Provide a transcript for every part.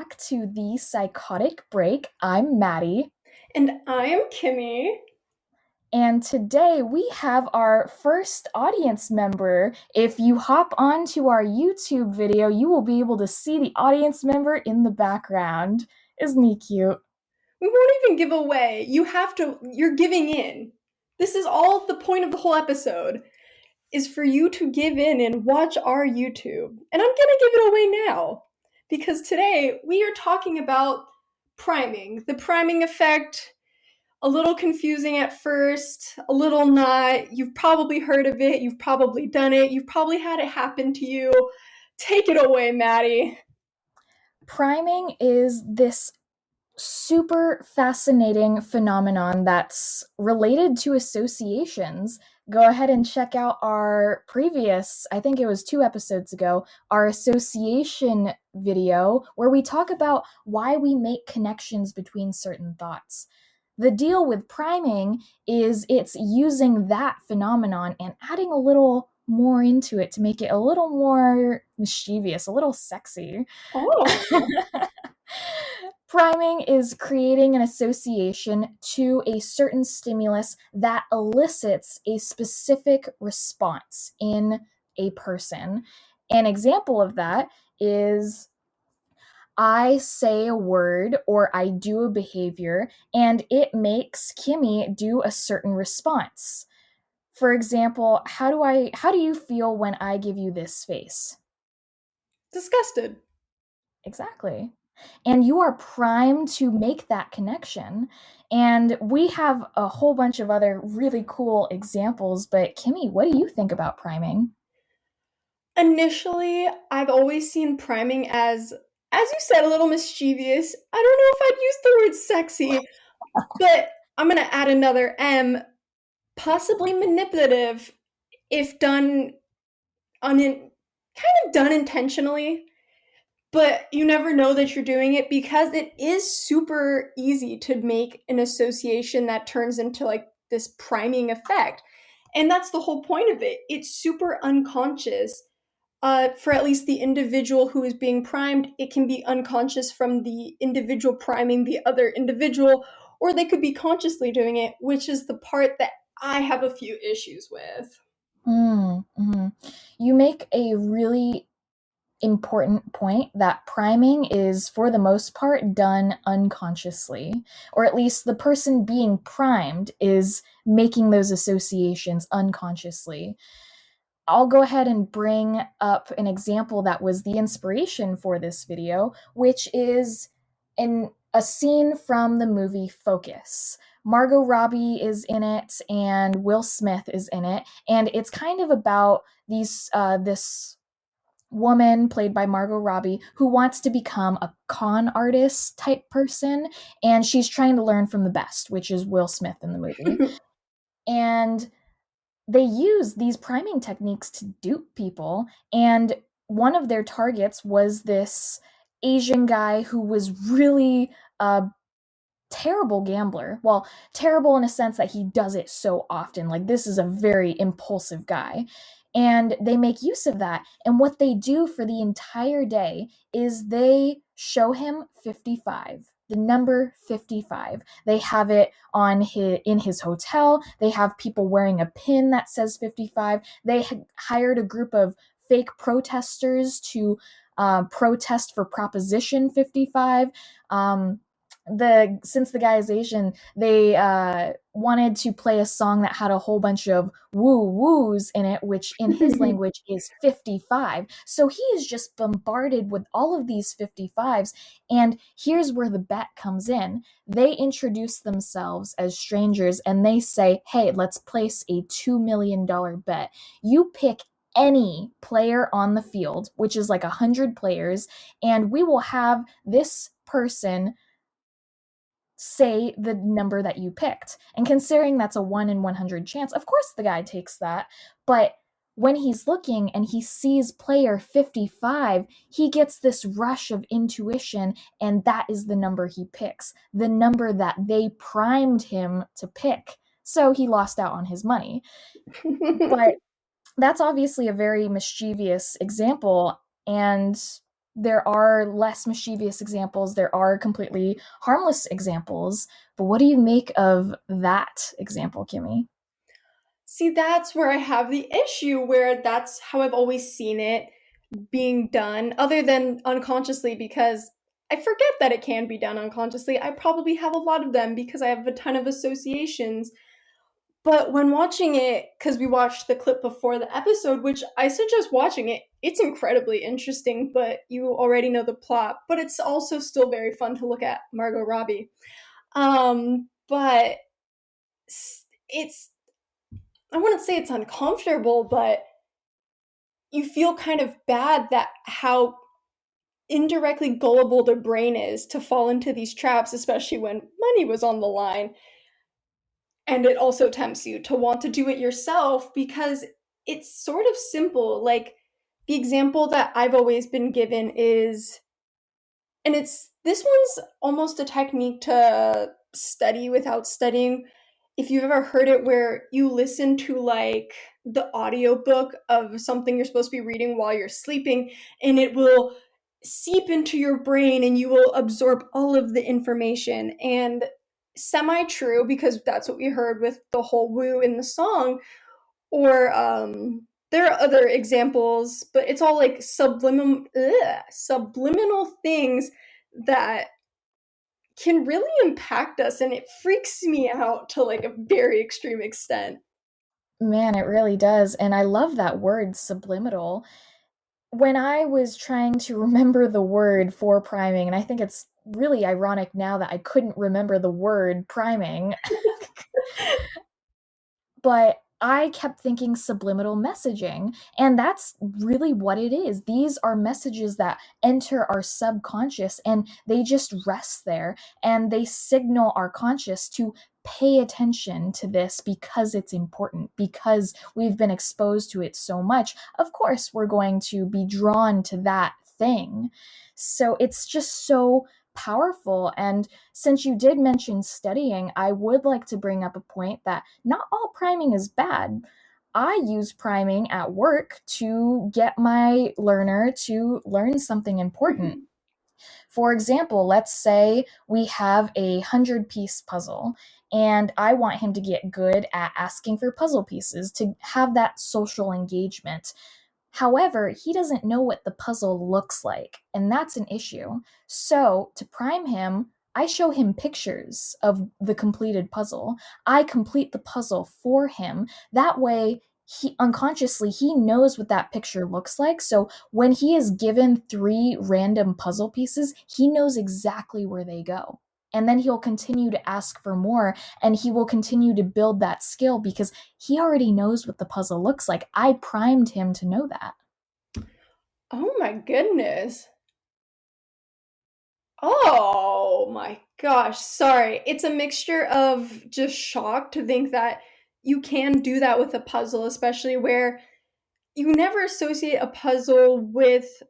back to the Psychotic Break. I'm Madey, And I'm Kimi. and today we have our first audience member. If you hop onto our YouTube video, you will be able to see the audience member in the background. Isn't he cute? We won't even give away. You're giving in. This is all the point of the whole episode, is for you to give in and watch our YouTube. And I'm gonna give it away now. Because today we are talking about priming. The priming effect, a little confusing at first, a little not. You've probably heard of it, you've probably done it, you've probably had it happen to you. Take it away, Maddie. Priming is this super fascinating phenomenon that's related to associations. Go ahead and check out our previous, I think it was 2 episodes ago, our association video where we talk about why we make connections between certain thoughts. The deal with priming is it's using that phenomenon and adding a little more into it to make it a little more mischievous, a little sexy. Oh. Priming is creating an association to a certain stimulus that elicits a specific response in a person. An example of that is I say a word or I do a behavior and it makes Kimi do a certain response. For example, how do you feel when I give you this face? Disgusted. Exactly. And you are primed to make that connection. And we have a whole bunch of other really cool examples, but Kimi, what do you think about priming? Initially, I've always seen priming as you said, a little mischievous. I don't know if I'd use the word sexy, but I'm gonna add another M, possibly manipulative if done kind of done intentionally. But you never know that you're doing it because it is super easy to make an association that turns into like this priming effect. And that's the whole point of it. It's super unconscious. For at least the individual who is being primed, it can be unconscious from the individual priming the other individual, or they could be consciously doing it, which is the part that I have a few issues with. Mm-hmm. You make a really important point that priming is, for the most part, done unconsciously, or at least the person being primed is making those associations unconsciously. I'll go ahead and bring up an example that was the inspiration for this video, which is a scene from the movie Focus. Margot Robbie is in it, and Will Smith is in it, and it's kind of about this woman played by Margot Robbie who wants to become a con artist type person, and she's trying to learn from the best, which is Will Smith in the movie. And they use these priming techniques to dupe people, and one of their targets was this Asian guy who was really a terrible gambler. Well, terrible in a sense that he does it so often. Like, this is a very impulsive guy. And they make use of that. And what they do for the entire day is they show him 55, the number 55. They have it on in his hotel. They have people wearing a pin that says 55. They hired a group of fake protesters to protest for Proposition 55. Since the guy is Asian, they wanted to play a song that had a whole bunch of woo woos in it, which in his language is 55. So he is just bombarded with all of these 55s. And here's where the bet comes in. They introduce themselves as strangers and they say, hey, let's place a $2 million bet. You pick any player on the field, which is like 100 players, and we will have this person say the number that you picked. And considering that's a 1 in 100 chance, of course the guy takes that. But when he's looking and he sees player 55, he gets this rush of intuition, and that is the number he picks, the number that they primed him to pick. So he lost out on his money. But that's obviously a very mischievous example, and there are less mischievous examples, there are completely harmless examples. But what do you make of that example, Kimmy? See, that's where I have the issue, where that's how I've always seen it being done, other than unconsciously, because I forget that it can be done unconsciously. I probably have a lot of them because I have a ton of associations. But when watching it, because we watched the clip before the episode, which I suggest watching it, it's incredibly interesting, but you already know the plot. But it's also still very fun to look at Margot Robbie. But it's, I wouldn't say it's uncomfortable, but you feel kind of bad that how indirectly gullible the brain is to fall into these traps, especially when money was on the line. And it also tempts you to want to do it yourself because it's sort of simple. Like, the example that I've always been given is, and it's, this one's almost a technique to study without studying. If you've ever heard it, where you listen to like the audiobook of something you're supposed to be reading while you're sleeping, and it will seep into your brain and you will absorb all of the information. And semi true, because that's what we heard with the whole woo in the song. Or there are other examples, but it's all like subliminal things that can really impact us, and it freaks me out to like a very extreme extent. Man, it really does. And I love that word, subliminal. When I was trying to remember the word for priming, and I think it's really ironic now that I couldn't remember the word priming, but I kept thinking subliminal messaging, and that's really what it is. These are messages that enter our subconscious and they just rest there and they signal our conscious to pay attention to this because it's important, because we've been exposed to it so much. Of course, we're going to be drawn to that thing. So it's just so powerful. And since you did mention studying, I would like to bring up a point that not all priming is bad. I use priming at work to get my learner to learn something important. For example, let's say we have a 100-piece puzzle, and I want him to get good at asking for puzzle pieces to have that social engagement. However, he doesn't know what the puzzle looks like, and that's an issue. So, to prime him, I show him pictures of the completed puzzle. I complete the puzzle for him. That way, he unconsciously he knows what that picture looks like. So, when he is given 3 random puzzle pieces, he knows exactly where they go. And then he'll continue to ask for more, and he will continue to build that skill because he already knows what the puzzle looks like. I primed him to know that. Oh my goodness. Oh my gosh. Sorry. It's a mixture of just shock to think that you can do that with a puzzle, especially where you never associate a puzzle with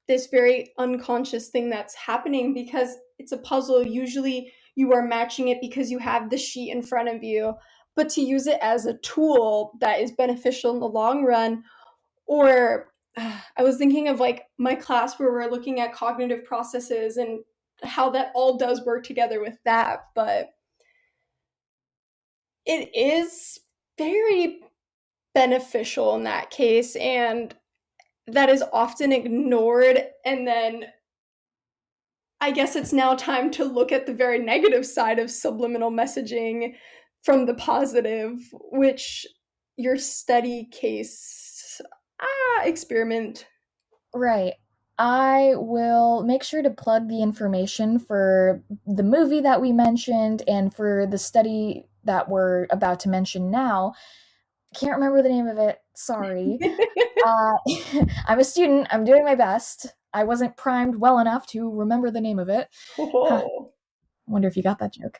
this very unconscious thing that's happening because it's a puzzle. Usually you are matching it because you have the sheet in front of you, but to use it as a tool that is beneficial in the long run. Or I was thinking of like my class where we're looking at cognitive processes and how that all does work together with that, but it is very beneficial in that case, and that is often ignored. And then I guess it's now time to look at the very negative side of subliminal messaging from the positive, which your study case experiment. Right. I will make sure to plug the information for the movie that we mentioned and for the study that we're about to mention now. Can't remember the name of it. Sorry. Uh, I'm a student. I'm doing my best. I wasn't primed well enough to remember the name of it. Huh. Oh. Wonder if you got that joke.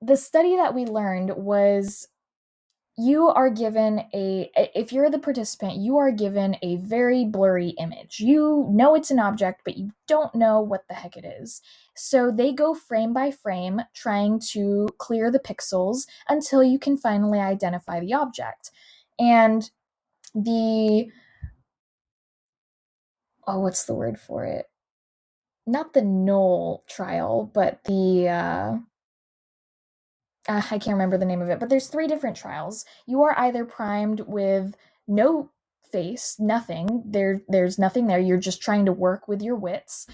The study that we learned was you are given if you're the participant, you are given a very blurry image. You know it's an object, but you don't know what the heck it is. So they go frame by frame trying to clear the pixels until you can finally identify the object. And the oh, what's the word for it? Not the Knoll trial, but I can't remember the name of it, but there's three different trials. You are either primed with no face, nothing. There's nothing there. You're just trying to work with your wits,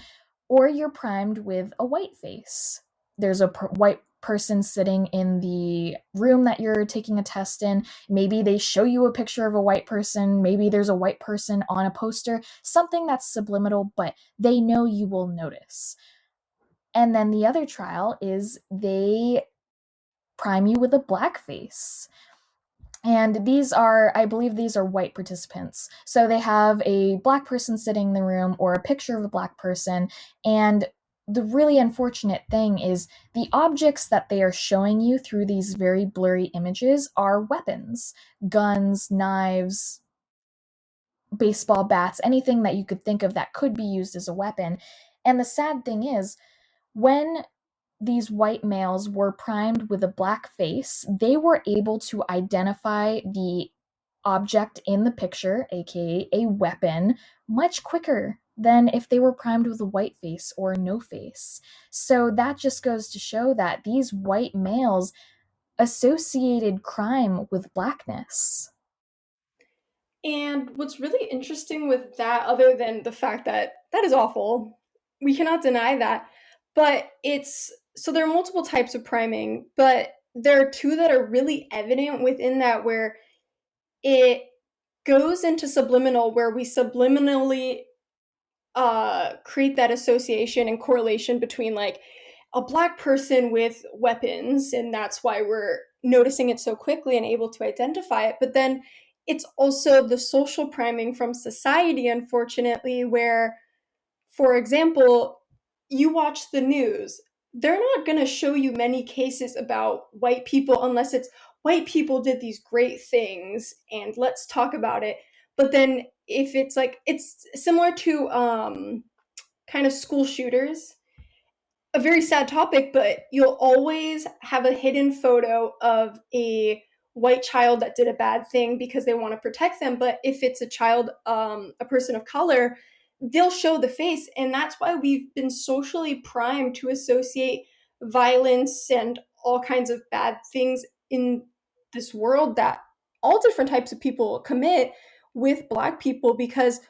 or you're primed with a white face. There's a white person sitting in the room that you're taking a test in. Maybe they show you a picture of a white person. Maybe there's a white person on a poster, something that's subliminal, but they know you will notice. And then the other trial is they prime you with a black face. And these are, I believe these are white participants. So they have a black person sitting in the room or a picture of a black person. And the really unfortunate thing is the objects that they are showing you through these very blurry images are weapons, guns, knives, baseball bats, anything that you could think of that could be used as a weapon. And the sad thing is, when these white males were primed with a black face, they were able to identify the object in the picture, aka a weapon, much quicker than if they were primed with a white face or no face. So that just goes to show that these white males associated crime with blackness. And what's really interesting with that, other than the fact that that is awful, we cannot deny that, but it's so there are multiple types of priming, but there are two that are really evident within that where it goes into subliminal, where we subliminally create that association and correlation between like a black person with weapons, and that's why we're noticing it so quickly and able to identify it. But then it's also the social priming from society, unfortunately, where, for example, you watch the news, they're not going to show you many cases about white people unless it's white people did these great things and let's talk about it. But then if it's like, it's similar to kind of school shooters, a very sad topic, but you'll always have a hidden photo of a white child that did a bad thing because they want to protect them. But if it's a child, a person of color, they'll show the face. And that's why we've been socially primed to associate violence and all kinds of bad things in this world that all different types of people commit with black people, because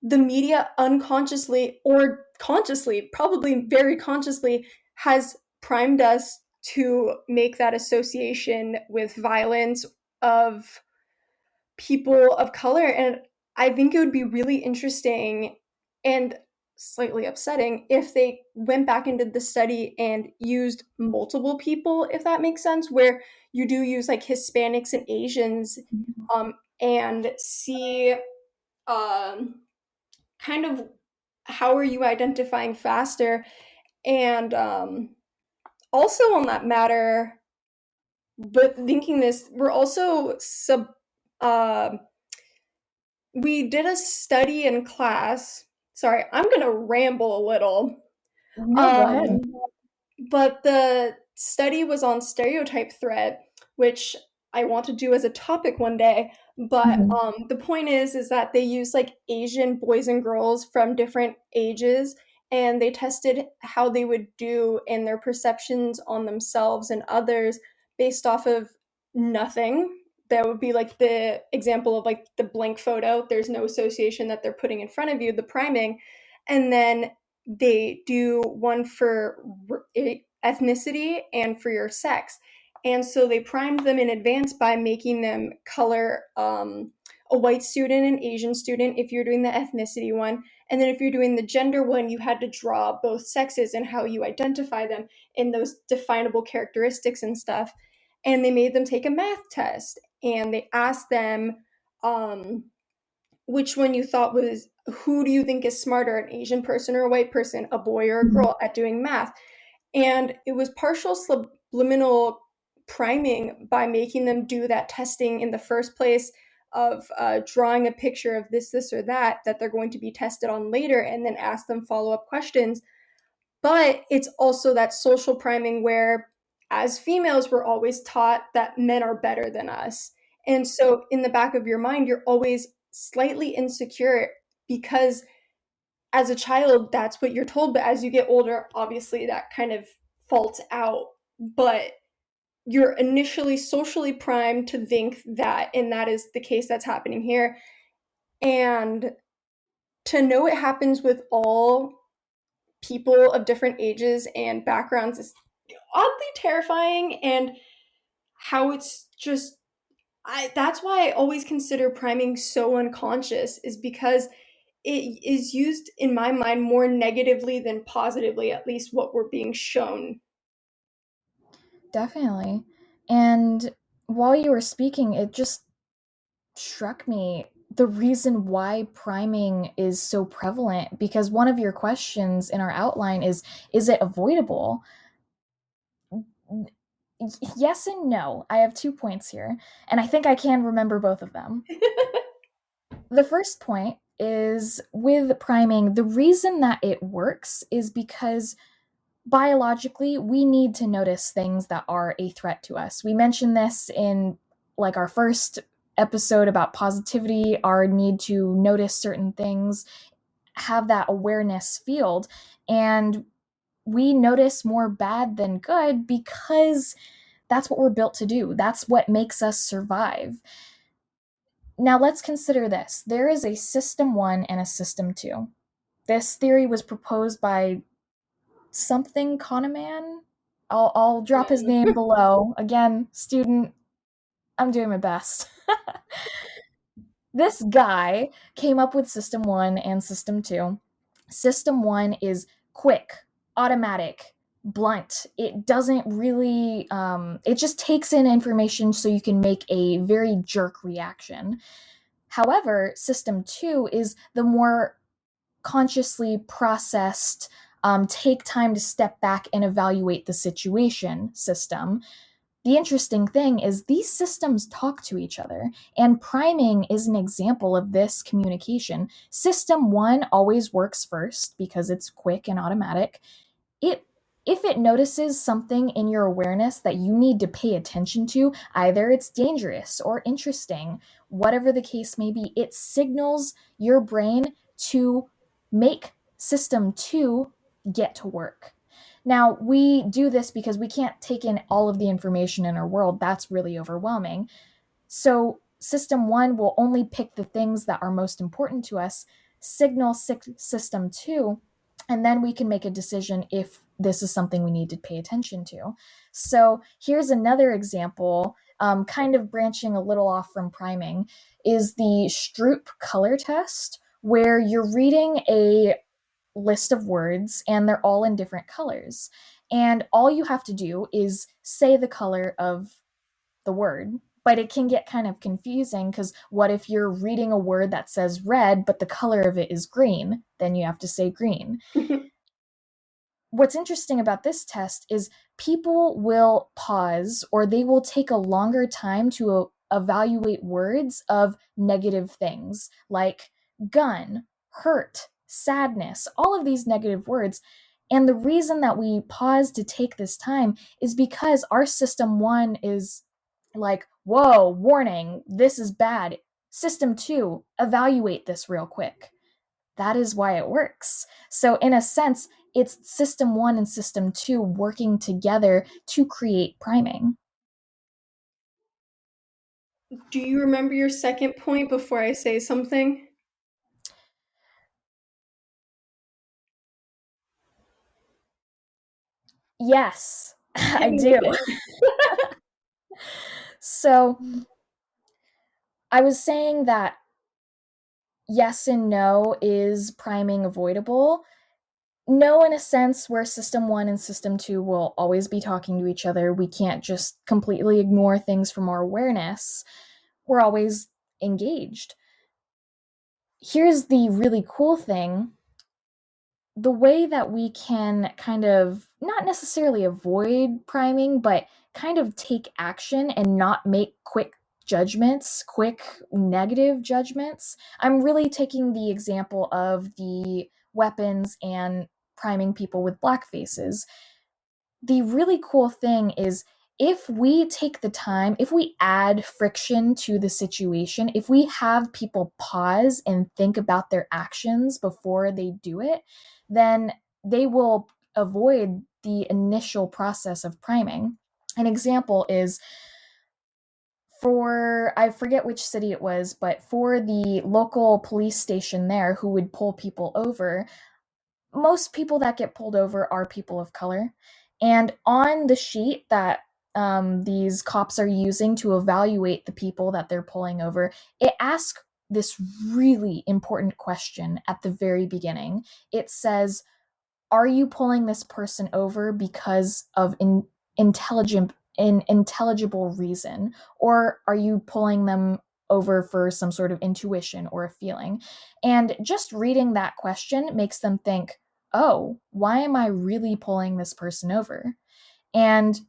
the media unconsciously or consciously, probably very consciously, has primed us to make that association with violence of people of color. And I think it would be really interesting and slightly upsetting if they went back into the study and used multiple people, if that makes sense, where you do use like Hispanics and Asians, and see um, kind of how are you identifying faster. And also on that matter, but thinking this, we're also uh, we did a study in class. Sorry, I'm gonna ramble a little. No, go ahead. um but the study was on stereotype threat, which I want to do as a topic one day. But Mhm. the point is that they used like Asian boys and girls from different ages, and they tested how they would do in their perceptions on themselves and others based off of nothing. That would be like the example of like the blank photo. There's no association that they're putting in front of you, the priming. And then they do one for ethnicity and for your sex. And so they primed them in advance by making them color a white student, an Asian student, if you're doing the ethnicity one. And then if you're doing the gender one, you had to draw both sexes and how you identify them in those definable characteristics and stuff. And they made them take a math test, and they asked them um, which one you thought was, who do you think is smarter, an Asian person or a white person, a boy or a Mhm. girl at doing math. And it was partial subliminal priming by making them do that testing in the first place of drawing a picture of this, or that they're going to be tested on later, and then ask them follow-up questions. But it's also that social priming where, as females, we're always taught that men are better than us. And so, in the back of your mind, you're always slightly insecure because as a child, that's what you're told. But as you get older, obviously that kind of faults out. But you're initially socially primed to think that, and that is the case that's happening here. And to know it happens with all people of different ages and backgrounds is oddly terrifying. And how it's just, that's why I always consider priming so unconscious, is because it is used in my mind more negatively than positively, at least what we're being shown. Definitely. And while you were speaking, it just struck me the reason why priming is so prevalent, because one of your questions in our outline is it avoidable? Yes and no. I have 2 points here, and I think I can remember both of them. The first point is with priming, the reason that it works is because biologically we need to notice things that are a threat to us. We mentioned this in like our first episode about positivity, our need to notice certain things, have that awareness field, and we notice more bad than good because that's what we're built to do. That's what makes us survive. Now let's consider this. There is a system 1 and a system 2. This theory was proposed by something Kahneman. I'll drop his name below. Again, student, I'm doing my best. This guy came up with system 1 and system 2. System 1 is quick, automatic, blunt. It doesn't really, it just takes in information so you can make a very jerk reaction. However, system 2 is the more consciously processed, take time to step back and evaluate the situation system. The interesting thing is these systems talk to each other, and priming is an example of this communication. System 1 always works first because it's quick and automatic. It If it notices something in your awareness that you need to pay attention to, either it's dangerous or interesting, whatever the case may be, it signals your brain to make system 2 get to work. Now, we do this because we can't take in all of the information in our world. That's really overwhelming. So, system 1 will only pick the things that are most important to us, signal system 2, and then we can make a decision if this is something we need to pay attention to. So, here's another example, kind of branching a little off from priming, is the Stroop color test, where you're reading a list of words and they're all in different colors. And all you have to do is say the color of the word. But it can get kind of confusing because what if you're reading a word that says red, but the color of it is green? Then you have to say green. What's interesting about this test is people will pause or they will take a longer time to evaluate words of negative things like gun, hurt, sadness, all of these negative words. And the reason that we pause to take this time is because our system 1 is like, whoa, warning, this is bad. System 2, evaluate this real quick. That is why it works. So, in a sense, it's system 1 and system 2 working together to create priming. Do you remember your second point before I say something? Yes, Hit I me do. with it. So, I was saying that yes and no is priming avoidable. No, in a sense, where system 1 and system 2 will always be talking to each other. We can't just completely ignore things from our awareness. We're always engaged. Here's the really cool thing: the way that we can kind of not necessarily avoid priming, but kind of take action and not make quick judgments, quick negative judgments. I'm really taking the example of the weapons and priming people with black faces. The really cool thing is if we take the time, if we add friction to the situation, if we have people pause and think about their actions before they do it, then they will avoid the initial process of priming. An example is for, I forget which city it was, but for the local police station there who would pull people over, most people that get pulled over are people of color. And on the sheet that these cops are using to evaluate the people that they're pulling over, it asks this really important question at the very beginning. It says, are you pulling this person over because of an intelligible reason, or are you pulling them over for some sort of intuition or a feeling? And just reading that question makes them think, oh, why am I really pulling this person over? And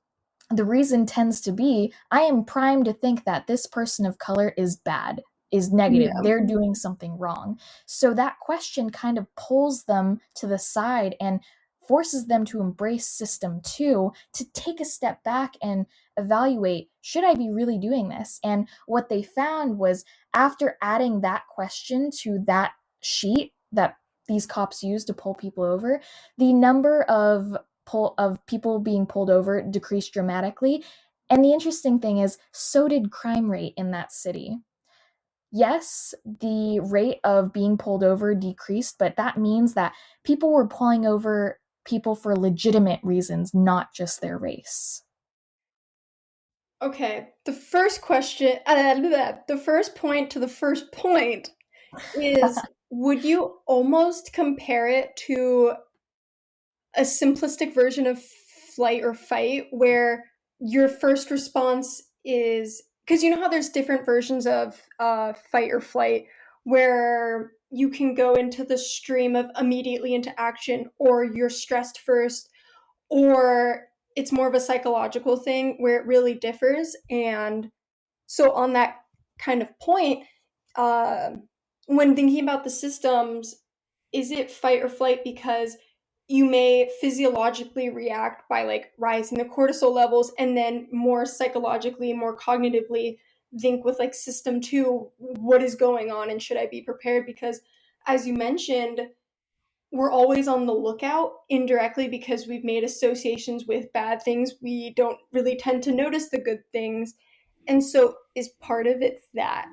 the reason tends to be, I am primed to think that this person of color is bad, is negative, Yeah. they're doing something wrong. So that question kind of pulls them to the side and forces them to embrace system two, to take a step back and evaluate, should I be really doing this? And what they found was, after adding that question to that sheet that these cops use to pull people over, the number of people being pulled over decreased dramatically. And the interesting thing is, so did crime rate in that city. Yes, the rate of being pulled over decreased, but that means that people were pulling over people for legitimate reasons, not just their race. Okay. The first question, the first point to the first point is, would you almost compare it to a simplistic version of flight or fight where your first response is, because you know how there's different versions of fight or flight where you can go into the stream of immediately into action, or you're stressed first, or it's more of a psychological thing where it really differs. And so on that kind of point, uh, when thinking about the systems, is it fight or flight because you may physiologically react by like rising the cortisol levels, and then more psychologically, more cognitively think with like system two, what is going on and should I be prepared? Because as you mentioned, we're always on the lookout indirectly because we've made associations with bad things. We don't really tend to notice the good things. And so is part of it that?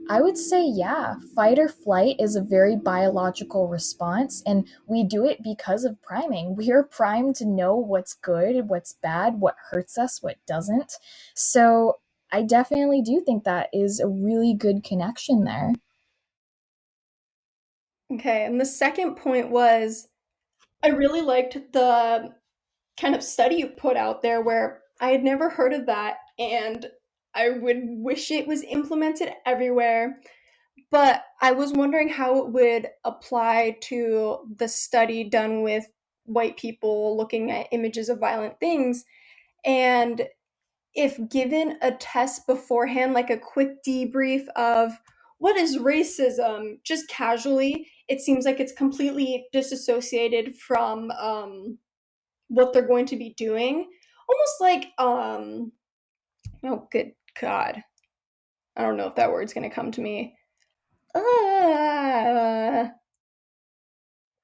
I would say, yeah, fight or flight is a very biological response, and we do it because of priming. We are primed to know what's good, what's bad, what hurts us, what doesn't. So I definitely do think that is a really good connection there. Okay, and the second point was, I really liked the kind of study you put out there where I had never heard of that, and I would wish it was implemented everywhere. But I was wondering how it would apply to the study done with white people looking at images of violent things. And if given a test beforehand, like a quick debrief of what is racism, just casually, it seems like it's completely disassociated from what they're going to be doing. Almost like, oh, good God. I don't know if that word's going to come to me. Uh,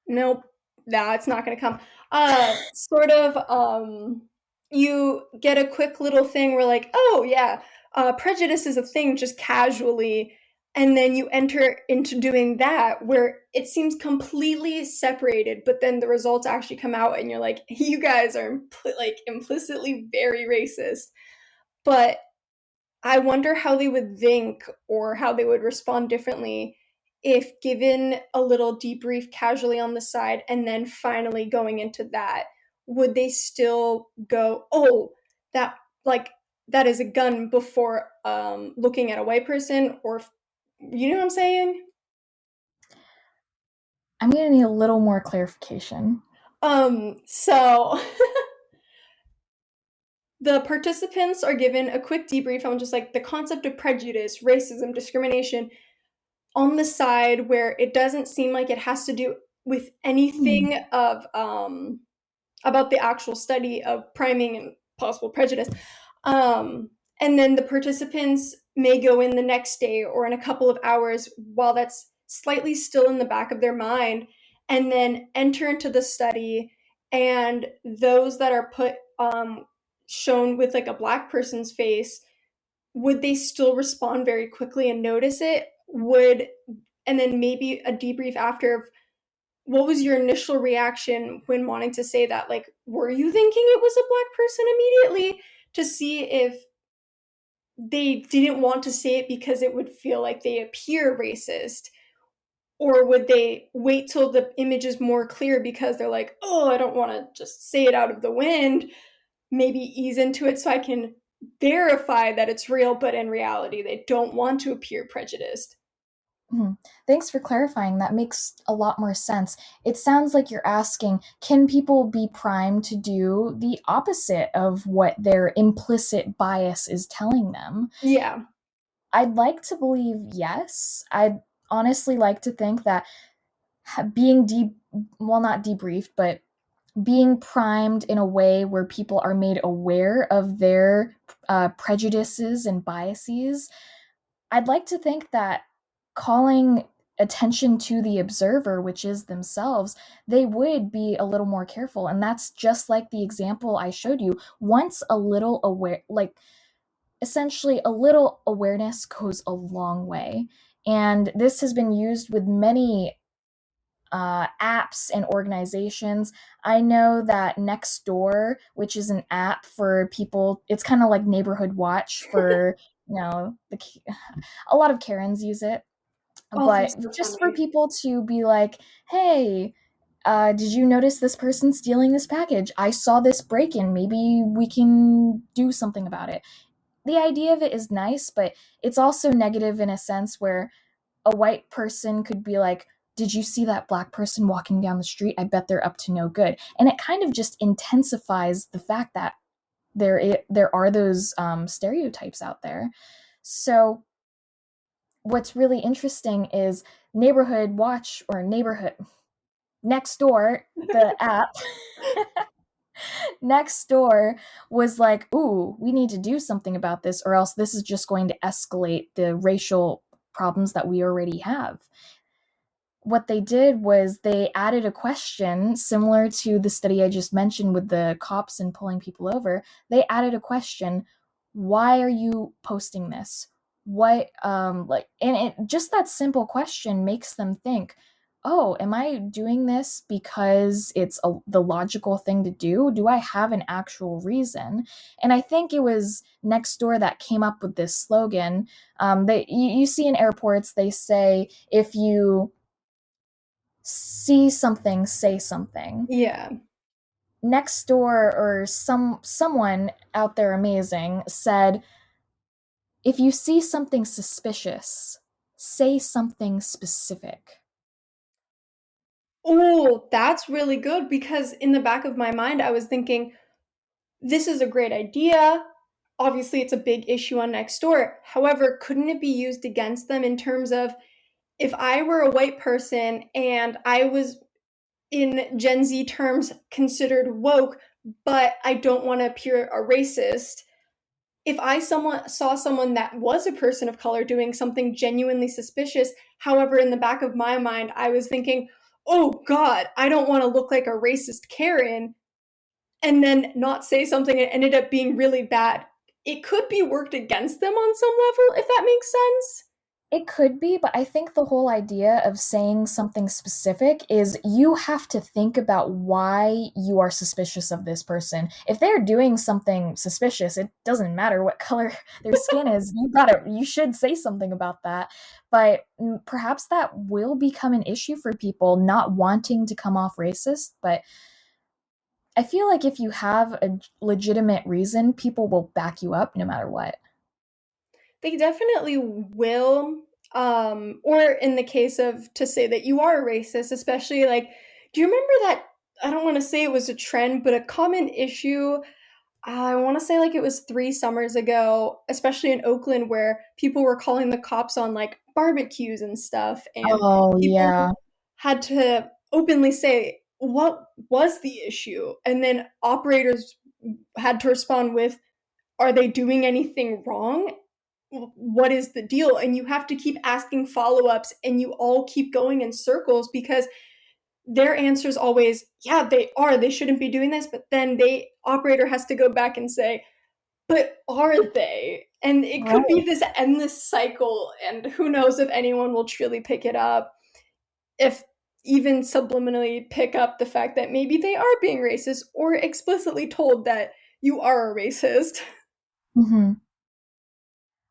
nope. Nah, it's not gonna come. Sort of, you get a quick little thing where like, oh yeah, prejudice is a thing just casually, and then you enter into doing that where it seems completely separated, but then the results actually come out and you're like, you guys are like implicitly very racist. But I wonder how they would think or how they would respond differently if given a little debrief casually on the side and then finally going into that. Would they still go, oh, that like that is a gun before looking at a white person? Or you know what I'm saying? I'm going to need a little more clarification. So the participants are given a quick debrief on just like the concept of prejudice, racism, discrimination, on the side where it doesn't seem like it has to do with Hmm. anything of about the actual study of priming and possible prejudice. And then the participants may go in the next day or in a couple of hours while that's slightly still in the back of their mind, and then enter into the study. And those that are put shown with like a black person's face, would they still respond very quickly and notice it? Would And then maybe a debrief after of what was your initial reaction when wanting to say that? Like, were you thinking it was a black person immediately, to see if they didn't want to say it because it would feel like they appear racist? Or would they wait till the image is more clear because they're like, oh, I don't want to just say it out of the wind, maybe ease into it so I can verify that it's real, but in reality, they don't want to appear prejudiced? Mhm. Thanks for clarifying. That makes a lot more sense. It sounds like you're asking, can people be primed to do the opposite of what their implicit bias is telling them? Yeah. I'd like to believe yes. I'd honestly like to think that being well, not debriefed, but being primed in a way where people are made aware of their prejudices and biases, I'd like to think that calling attention to the observer, which is themselves, they would be a little more careful. And that's just like the example I showed you. Once a little aware, like essentially a little awareness goes a long way. And this has been used with many apps and organizations. I know that Nextdoor, which is an app for people, it's kind of like Neighborhood Watch for, a lot of Karens use it, Oh, they're but so just for funny. people to be like, hey, did you notice this person stealing this package? I saw this break in. Maybe we can do something about it. The idea of it is nice, but it's also negative in a sense where a white person could be like, did you see that black person walking down the street? I bet they're up to no good. And it kind of just intensifies the fact that there are those stereotypes out there. So what's really interesting is Neighborhood Watch or Neighborhood Next Door, the app next door was like, ooh, we need to do something about this, or else this is just going to escalate the racial problems that we already have. What they did was they added a question similar to the study I just mentioned with the cops and pulling people over. They added a question, why are you posting this? What like and it just that simple question makes them think, oh, am I doing this because the logical thing to do? Do I have an actual reason? And I think it was Nextdoor that came up with this slogan. You see in airports, they say, if you see something, say something. Yeah. Next door or someone out there amazing said, if you see something suspicious, say something specific. Oh, that's really good, because in the back of my mind, I was thinking, this is a great idea. Obviously, it's a big issue on Nextdoor. However, couldn't it be used against them in terms of, if I were a white person and I was, in Gen Z terms, considered woke, but I don't want to appear a racist, if I saw someone that was a person of color doing something genuinely suspicious, however, in the back of my mind, I was thinking, oh God, I don't want to look like a racist Karen, and then not say something that ended up being really bad. It could be worked against them on some level, if that makes sense. It could be, but I think the whole idea of saying something specific is you have to think about why you are suspicious of this person. If they're doing something suspicious, it doesn't matter what color their skin is. You should say something about that. But perhaps that will become an issue for people not wanting to come off racist. But I feel like if you have a legitimate reason, people will back you up no matter what. They definitely will. Or in the case of, to say that you are a racist, especially like, do you remember that? I don't want to say it was a trend, but a common issue. I want to say like it was 3 summers ago, especially in Oakland, where people were calling the cops on like barbecues and stuff, and Oh, people yeah. had to openly say, what was the issue? And then operators had to respond with, are they doing anything wrong? What is the deal? And you have to keep asking follow-ups, and you all keep going in circles because their answer is always, yeah, they shouldn't be doing this. But then the operator has to go back and say, but are they? And it could be Right. this endless cycle, and who knows if anyone will truly pick it up, if even subliminally pick up the fact that maybe they are being racist, or explicitly told that you are a racist. Hmm.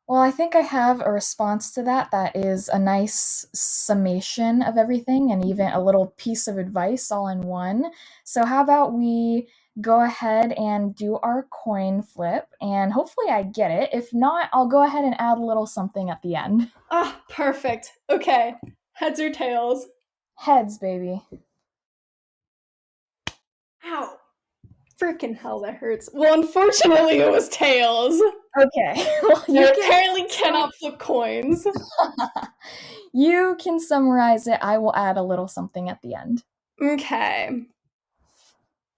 Well, I think I have a response to that that is a nice summation of everything and even a little piece of advice all in one. So, how about we go ahead and do our coin flip? And hopefully, I get it. If not, I'll go ahead and add a little something at the end. Ah, perfect. Okay. Heads or tails? Heads, baby. Ow. Freaking hell, that hurts. Well, unfortunately, it was tails. Okay. Well, I you can apparently cannot flip coins. you can summarize it. I will add a little something at the end. Okay.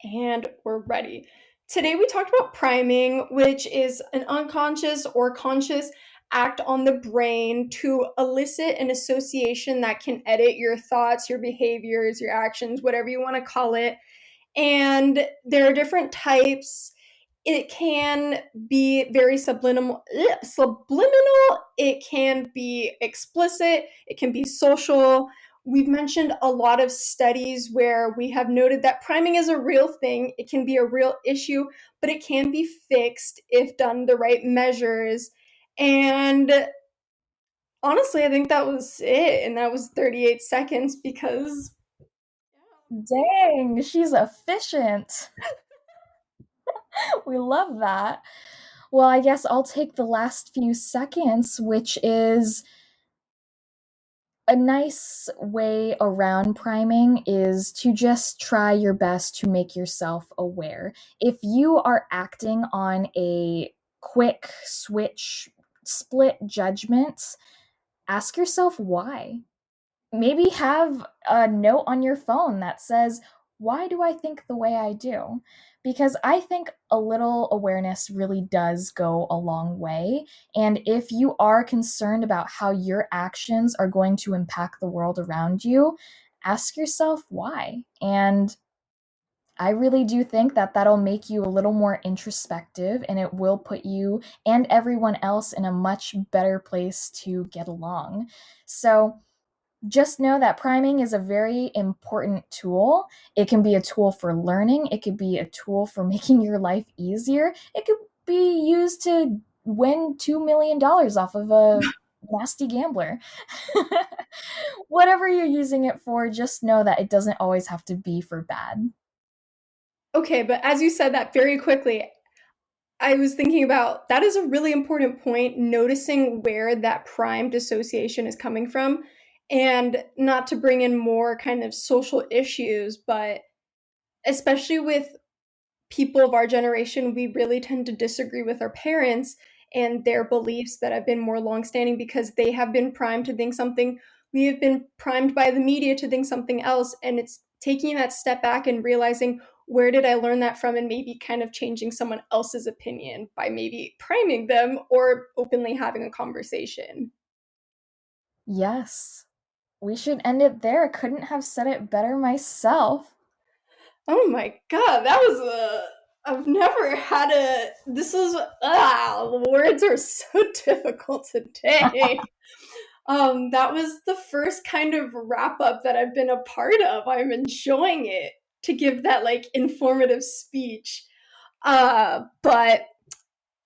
And we're ready. Today we talked about priming, which is an unconscious or conscious act on the brain to elicit an association that can edit your thoughts, your behaviors, your actions, whatever you want to call it. And there are different types. It can be very subliminal, it can be explicit, it can be social. We've mentioned a lot of studies where we have noted that priming is a real thing, it can be a real issue, but it can be fixed if done the right measures. And honestly, I think that was it, and that was 38 seconds because Dang, she's efficient. We love that. Well, I guess I'll take the last few seconds, which is a nice way around priming is to just try your best to make yourself aware. If you are acting on a quick switch, split judgment, ask yourself why. Maybe have a note on your phone that says, why do I think the way I do? Because I think a little awareness really does go a long way. And if you are concerned about how your actions are going to impact the world around you, ask yourself why. And I really do think that that'll make you a little more introspective and it will put you and everyone else in a much better place to get along. So, just know that priming is a very important tool. It can be a tool for learning, it could be a tool for making your life easier, it could be used to win $2 million off of a nasty gambler. Whatever you're using it for, just know that it doesn't always have to be for bad. okay, but as you said that very quickly, I was thinking about that is a really important point, noticing where that primed association is coming from. And not to bring in more kind of social issues, but especially with people of our generation, we really tend to disagree with our parents and their beliefs that have been more longstanding because they have been primed to think something. We have been primed by the media to think something else. And it's taking that step back and realizing, where did I learn that from? And maybe kind of changing someone else's opinion by maybe priming them or openly having a conversation. Yes. We should end it there. I couldn't have said it better myself. Oh my god, that was a. I've never had a. This was. Words are so difficult today. That was the first kind of wrap up that I've been a part of. I'm enjoying it to give that like informative speech. But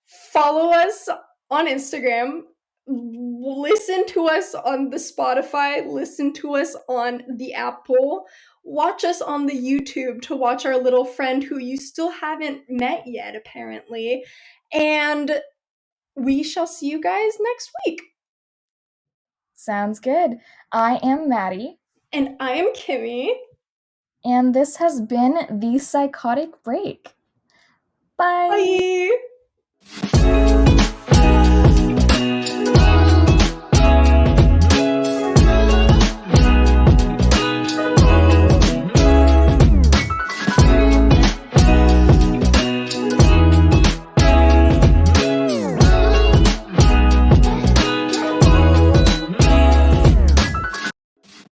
follow us on Instagram, listen to us on the Spotify, listen to us on the Apple, watch us on the YouTube to watch our little friend who you still haven't met yet, apparently. And we shall see you guys next week. Sounds good. I am Maddie, And I am Kimmy. and this has been the Psychotic Break. Bye. Bye.